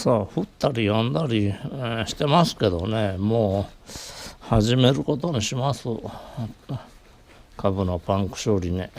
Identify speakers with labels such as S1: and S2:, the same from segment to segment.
S1: そう降ったりやんだり、してますけどね、もう始めることにします。株のパンク処理ね。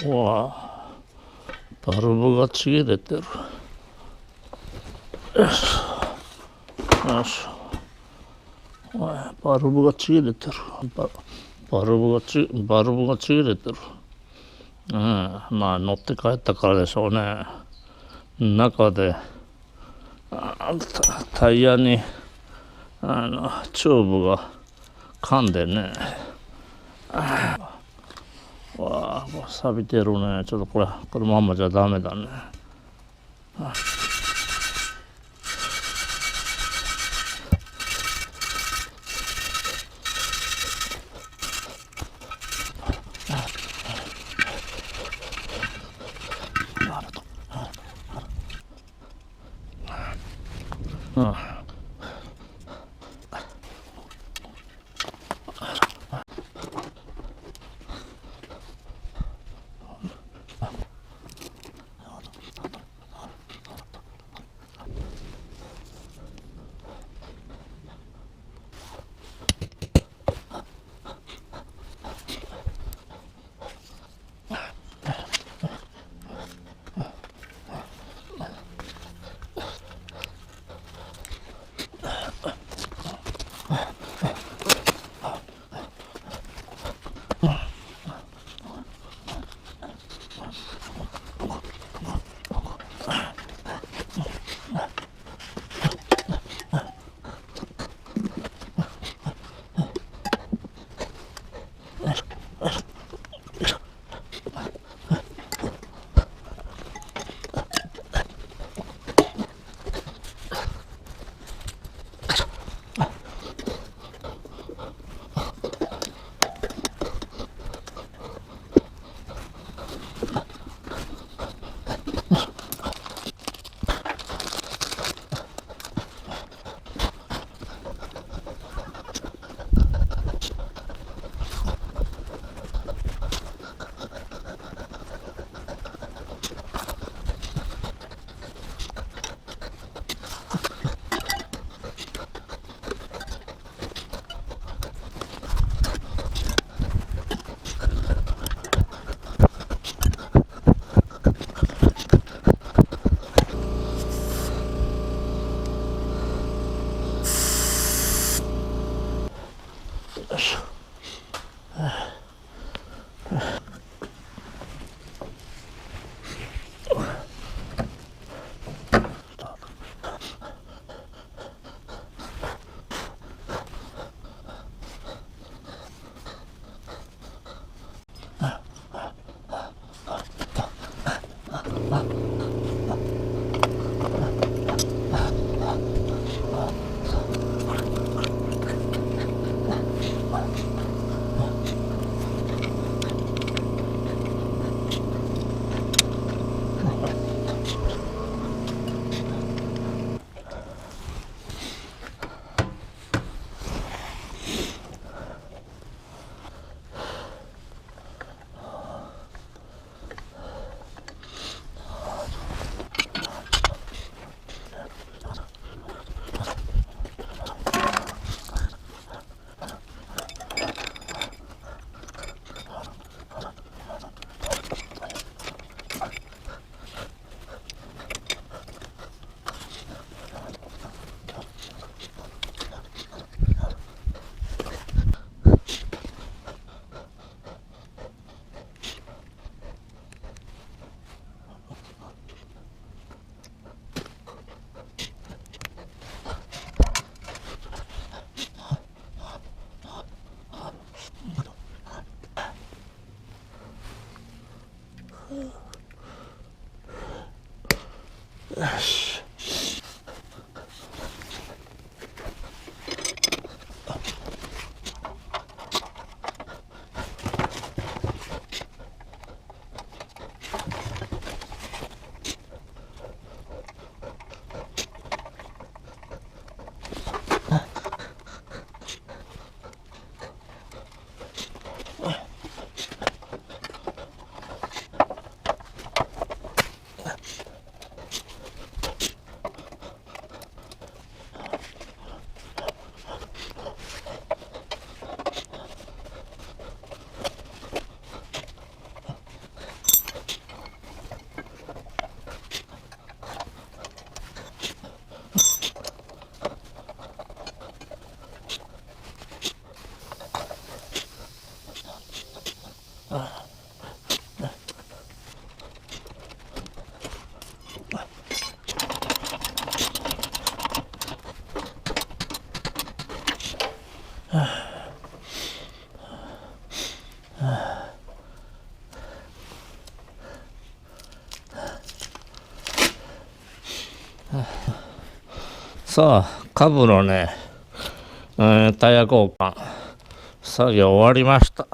S1: わバルブがちぎれてる。よしよし、バルブがちぎれてる。バルブがちぎれてる。まあ乗って帰ったからでしょうね。中でタイヤにチューブが噛んでね、わあ錆びてるね。ちょっとこのままじゃダメだね。よし。さあ、カブのね、タイヤ交換作業終わりました。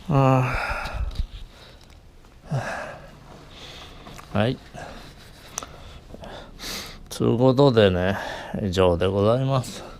S1: はい。ということでね、以上でございます。